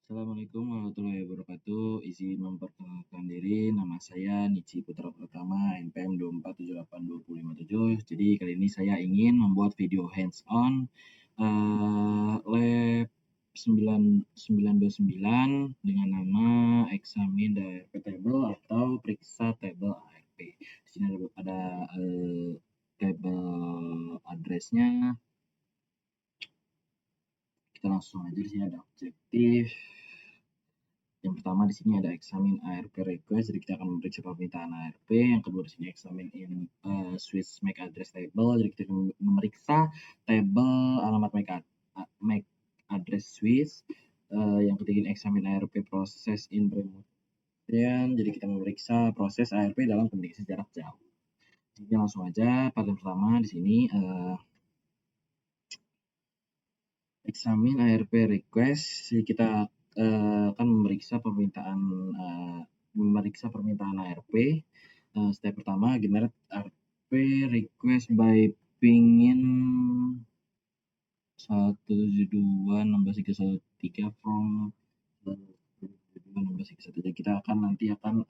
Assalamualaikum warahmatullahi wabarakatuh. Izin memperkenalkan diri, nama saya Nici Putra Pratama, NPM 2478257. Jadi kali ini saya ingin membuat video hands-on lab 929 dengan nama Examine the ARP Table atau Periksa Table ARP. Di sini ada table address-nya. Kita langsung aja, di sini ada objektif. Yang pertama di sini ada examine ARP request, jadi kita akan memeriksa permintaan ARP. Yang kedua di sini examine in switch MAC address table, jadi kita akan memeriksa table alamat MAC address switch. Yang ketiga examine ARP process in remote, jadi kita memeriksa proses ARP dalam komunikasi jarak jauh. Jadi langsung aja pada yang pertama di sini examine ARP request, jadi kita akan memeriksa permintaan ARP. Step pertama, generate ARP request by pingin 172.16.313 from 172.16.313. Jadi kita nanti akan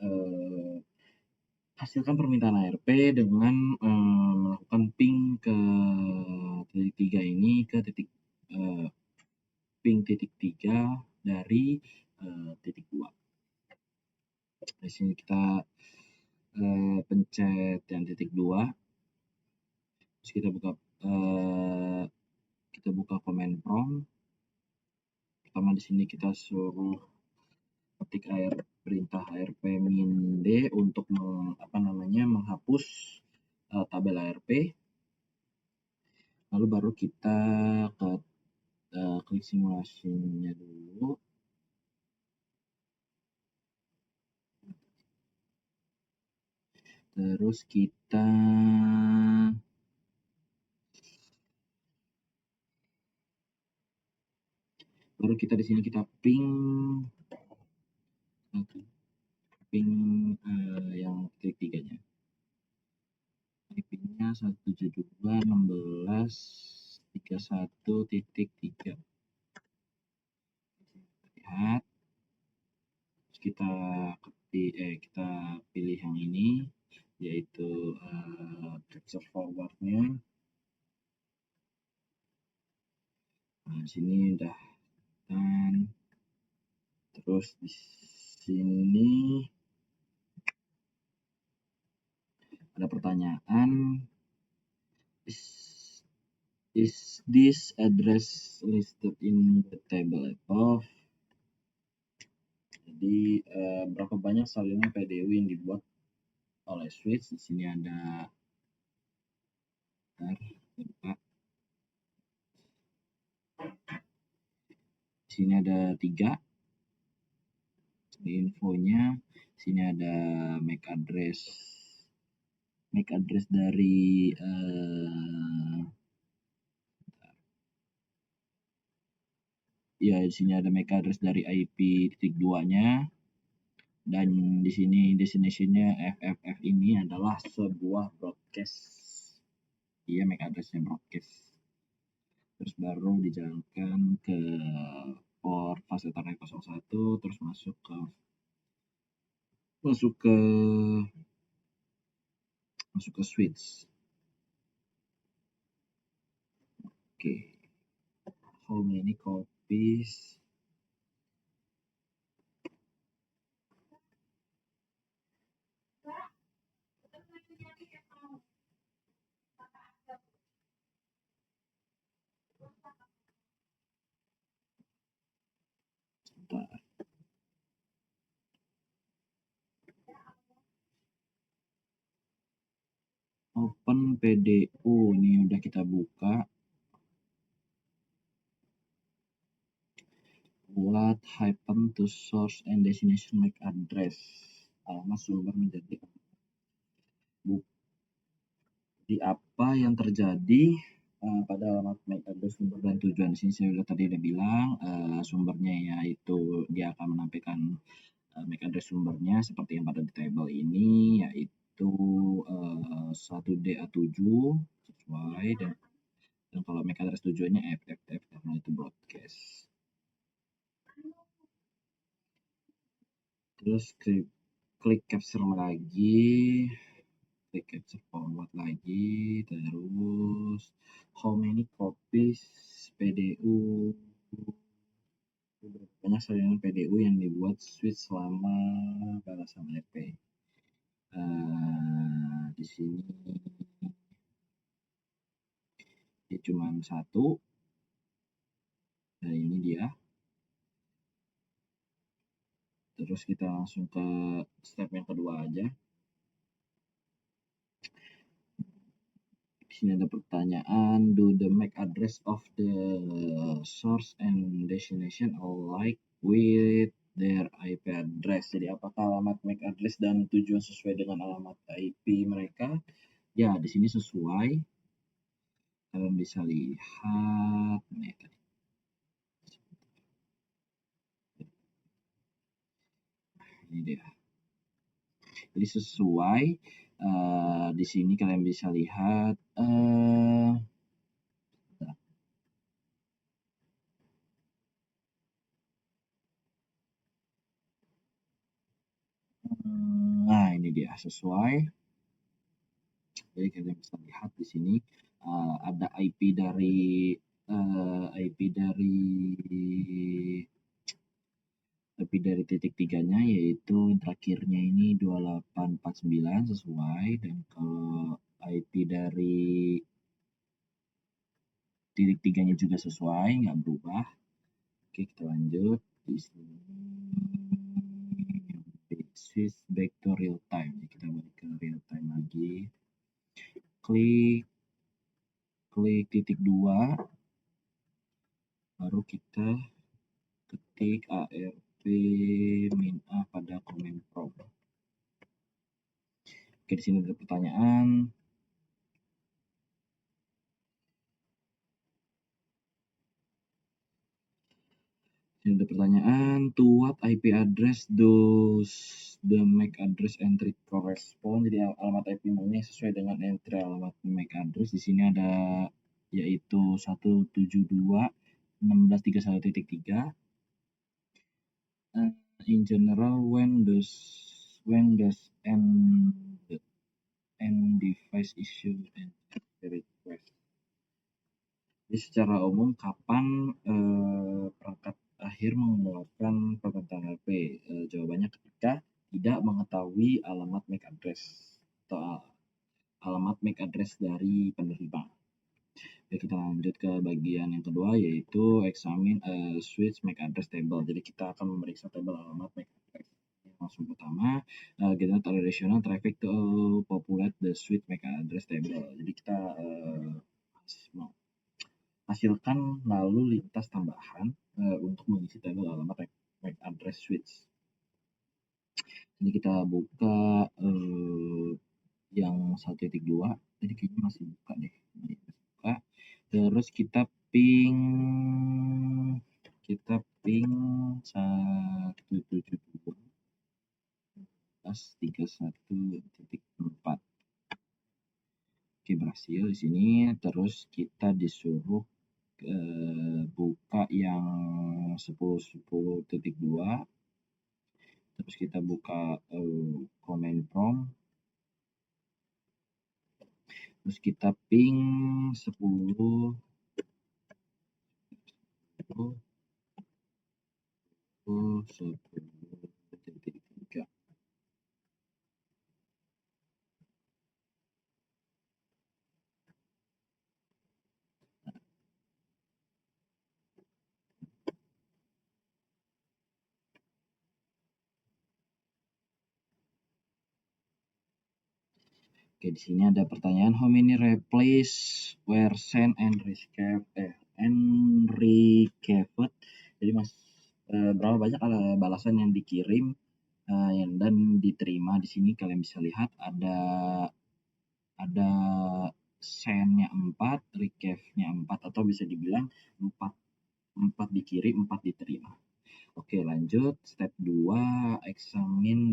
hasilkan permintaan ARP dengan melakukan ping ke titik 3 ini ke titik ping titik 3 dari titik 2. Di sini kita pencet yang titik 2. Terus kita buka command prompt. Pertama di sini kita suruh ketik perintah arp-min-d untuk menghapus tabel ARP. Lalu baru kita klik simulasinya dulu. Terus kita di sini kita ping yang titik 3-nya. IP-nya 172.16.31.3. Lihat. Terus kita pilih yang ini, yaitu capture forward-nya. Nah, di sini udah dan terus di sini ada pertanyaan, is this address listed in the table above? Jadi berapa banyak salinan PDU yang dibuat oleh switch? Di sini ada di sini ada 3. Di infonya di sini ada MAC address dari di sini ada MAC address dari IP titik 2-nya, dan di sini destination-nya FFF ini adalah sebuah broadcast. Iya, MAC address-nya broadcast. Terus baru dijalankan ke port fast ethernet 01, terus masuk ke switch. Oke. How many copies? Open PDU, ini udah kita buka. What happened to source and destination MAC address? Alamat sumber menjadi di apa yang terjadi pada alamat MAC address sumber dan tujuan. Di sini saya tadi udah bilang sumbernya, yaitu dia akan menampilkan MAC address sumbernya seperti yang pada di table ini, yaitu 1DA7 sesuai, dan kalau MAC address tujuannya FFF karena itu broadcast. Terus klik capture lagi, klik capture forward lagi, terus how many copies PDU, banyak salinan PDU yang dibuat switch selama balasan RP. Di sini dia cuma satu, dan ini dia. Terus kita langsung ke step yang kedua aja. Di sini ada pertanyaan, do the MAC address of the source and destination alike with their IP address? Jadi apakah alamat MAC address dan tujuan sesuai dengan alamat IP mereka? Ya, di sini sesuai. Kalian bisa lihat nih tadi. Ini dia. Jadi sesuai. Di sini kalian bisa lihat nah ini dia sesuai. Jadi kalian bisa lihat di sini ada IP dari titik tiganya, yaitu terakhirnya ini 2849 sesuai, dan kalau IP dari titik tiganya juga sesuai, nggak berubah. Oke, kita lanjut. Di sini switch back to real time. Jadi kita balik ke real time lagi. Klik titik 2, baru kita ketik ARP-A pada command prompt. Oke, di sini ada pertanyaan. Ini ada pertanyaan, to what IP address does the MAC address entry correspond? Jadi alamat IP ini sesuai dengan entry alamat MAC address. Di sini ada yaitu 172.16.31.3. In general, when does end device issue and request? Jadi secara umum kapan perangkat akhir mengeluarkan permintaan HP? Jawabannya ketika tidak mengetahui alamat MAC address atau alamat MAC address dari penerima. Oke, kita lanjut ke bagian yang kedua, yaitu examine switch MAC address table. Jadi kita akan memeriksa tabel alamat MAC address. Langsung pertama, generate additional traffic to populate the switch MAC address table. Jadi kita hasilkan lalu lintas tambahan untuk mengisi tabel alamat MAC address switch. Ini kita buka yang 1.2. Jadi kayaknya masih buka deh. Buka. Terus kita ping 172.31.4. Oke, berhasil di sini. Terus kita disuruh buka yang 10.10.2. Terus kita buka command prompt. Terus kita ping 10.10.3. Oke, di sini ada pertanyaan, how many replace were sent and received? Jadi berapa banyak balasan yang dikirim dan diterima. Di sini kalian bisa lihat ada send-nya 4, receive-nya 4, atau bisa dibilang 4 dikirim, 4 diterima. Oke, lanjut step 2, examine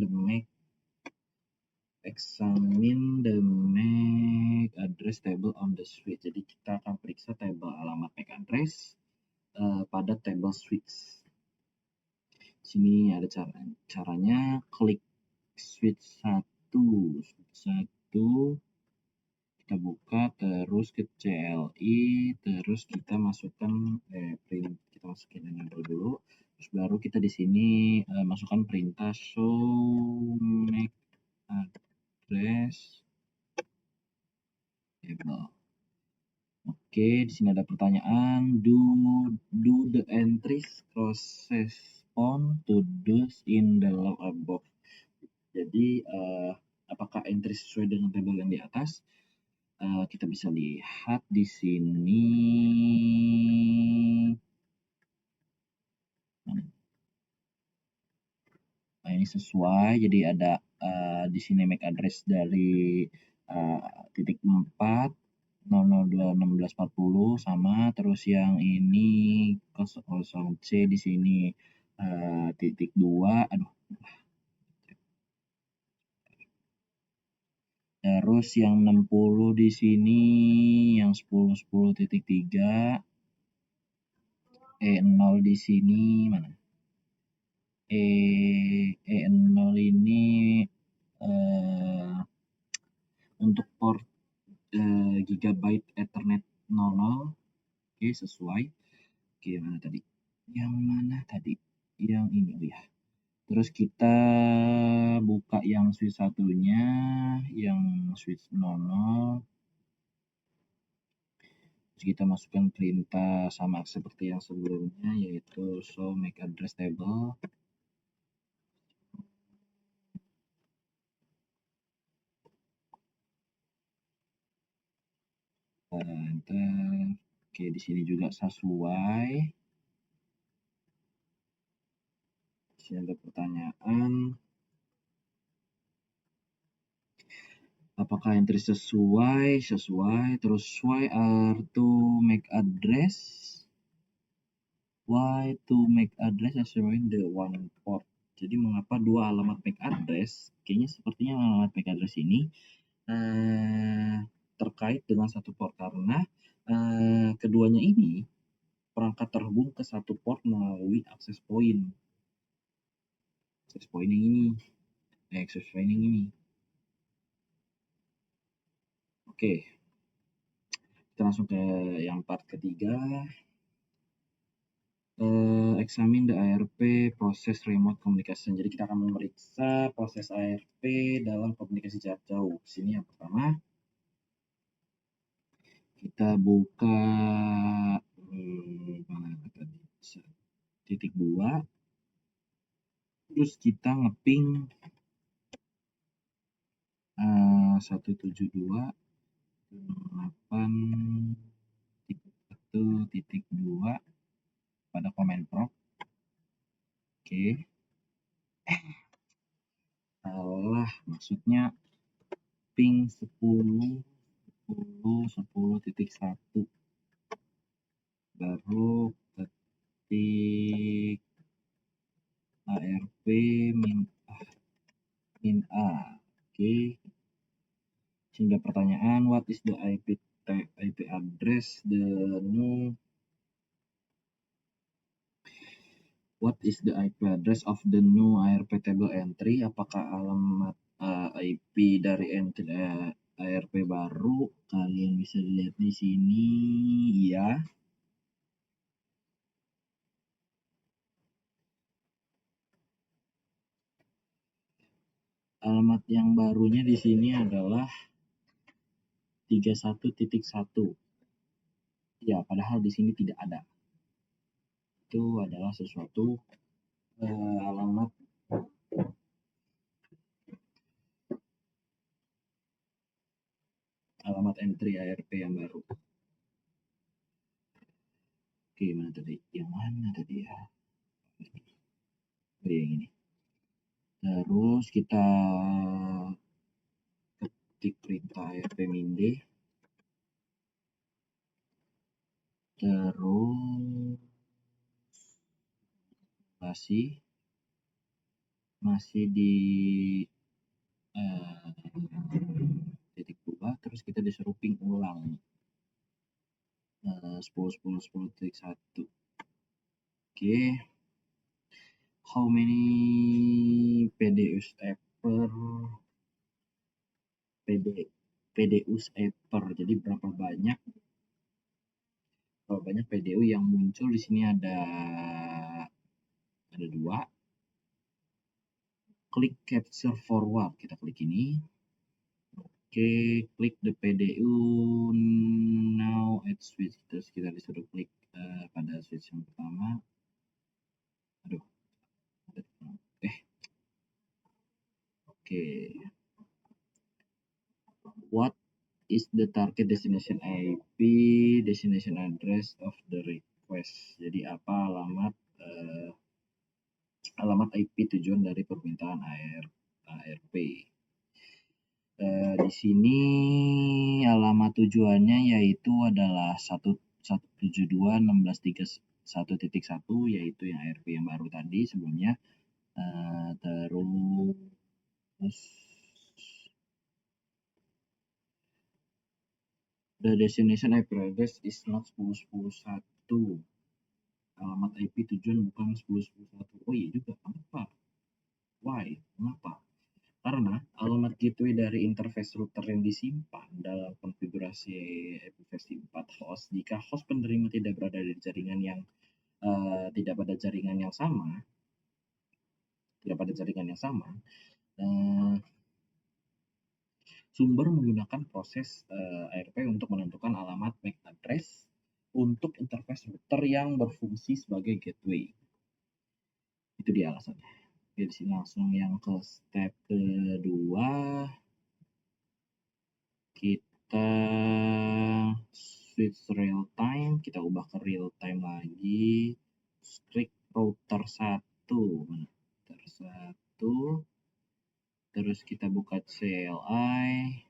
the MAC address table on the switch. Jadi kita akan periksa tabel alamat MAC address pada table switch. Sini ada caranya, klik switch 1, kita buka, terus ke CLI, terus kita masukkan print, kita masukin enable dulu, terus baru kita di sini masukkan perintah show make address table. Oke, di sini ada pertanyaan, do the entries correspond to those in the law above. Jadi apakah entry sesuai dengan tabel yang di atas? Kita bisa lihat di sini. Nah, ini sesuai. Jadi ada di sini MAC address dari titik 4 0021640 sama, terus yang ini 00C di sini titik 2. Terus yang 60 di sini, yang 1010.3, E0 di sini mana? E0 ini untuk port gigabyte Ethernet 00. Oke, sesuai. Oke, mana tadi? Yang mana tadi? Yang ini, oh ya. Terus kita buka yang switch satunya, yang switch 00. Terus kita masukkan perintah sama seperti yang sebelumnya, yaitu show make address table. Enter. Oke, di sini juga sesuai. Di sini ada pertanyaan. Apakah entry sesuai? Sesuai. Terus why are to make address? Why to make address assuming the one port? Jadi mengapa dua alamat MAC address? Kayaknya sepertinya alamat MAC address ini terkait dengan satu port karena keduanya ini perangkat terhubung ke satu port melalui access point. Access point yang ini. Access point yang ini. Oke. Kita langsung ke yang part ketiga. Examine the ARP process remote communication. Jadi kita akan memeriksa proses ARP dalam komunikasi jarak jauh. Sini yang pertama. Kita buka mana tadi? Titik 2. Terus kita ngeping 172.8.1.2 pada command prompt. Oke. Salah, maksudnya ping 10.10.10.1 baru ketik ARP min A. Oke. Sehingga pertanyaan, what is the IP address of the new ARP table entry? Apakah alamat IP dari entry ARP baru? Kalian bisa lihat di sini, ya. Alamat yang barunya di sini adalah 31.1. Ya, padahal di sini tidak ada. Itu adalah sesuatu alamat entry ARP yang baru. Oke, mana tadi? Yang mana tadi ya? Oh, yang ini. Terus kita ketik perintah ARP min D. Terus masih di titik 2, terus kita disuruh ping ulang 10.10.10.1. Oke. how many PDUs per jadi berapa banyak PDU yang muncul di sini ada 2. Klik capture forward, kita klik ini. Oke, klik the PDU now at switch, terus kita disuruh klik pada switch yang pertama. Oke. What is the target destination IP, destination address of the request? Jadi apa alamat IP tujuan dari permintaan ARP. Di sini alamat tujuannya yaitu adalah 172.16.31.1 yaitu yang ARP yang baru tadi sebelumnya. Terus the destination IP address is not 10.10.1. Alamat IP tujuan bukan 10.10.1. Oh iya juga, kenapa? Why? Kenapa? Karena alamat gateway dari interface router yang disimpan dalam konfigurasi IPv4 host, jika host penerima tidak berada di jaringan yang tidak pada jaringan yang sama, sumber menggunakan proses ARP untuk menentukan alamat MAC address untuk interface router yang berfungsi sebagai gateway. Itu dia alasannya. Di sini langsung yang ke step kedua, kita switch real time, kita ubah ke real time lagi. Klik router 1, terus kita buka CLI.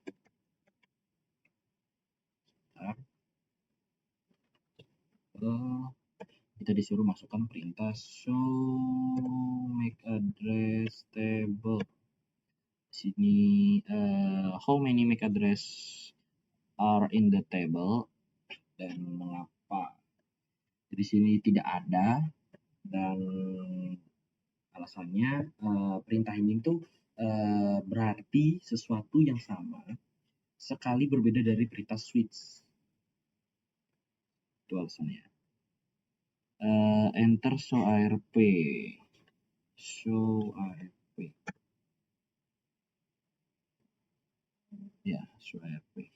Kita disuruh masukkan perintah show MAC address table. Sini how many MAC address are in the table dan mengapa di sini tidak ada, dan alasannya perintah ini tuh berarti sesuatu yang sama sekali berbeda dari perintah switch. Itu alasannya. Enter show ARP. Ya, show ARP.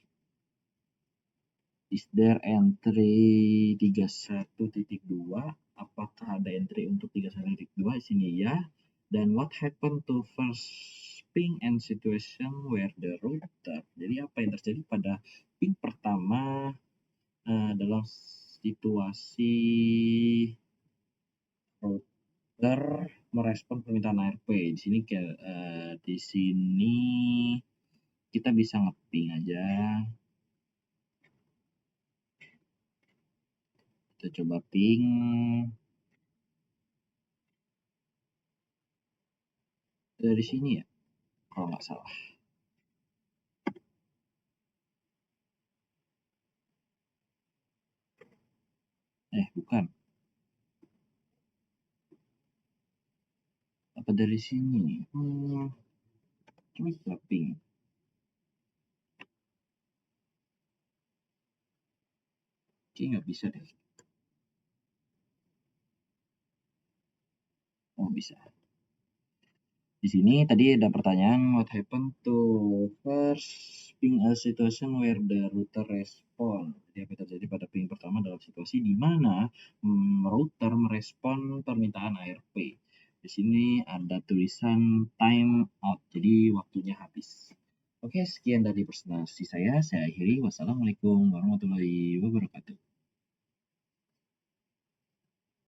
Is there entry 31.2? Apakah ada entry untuk 31.2? Di sini ya. Dan what happened to first ping and situation where the router? Jadi apa yang terjadi pada ping pertama dalam situasi router merespon permintaan ARP. Di sini kita bisa nge-ping aja. Kita coba ping. Dari sini ya, kalau nggak salah. Bukan. Apa dari sini? Coba kita ping. Oke, nggak bisa deh. Oh, bisa. Di sini tadi ada pertanyaan, what happened to first ping a situation where the router respond? Jadi apa yang terjadi pada ping pertama dalam situasi di mana router merespon permintaan ARP. Di sini ada tulisan time out, jadi waktunya habis. Oke, sekian dari presentasi saya akhiri. Wassalamualaikum warahmatullahi wabarakatuh.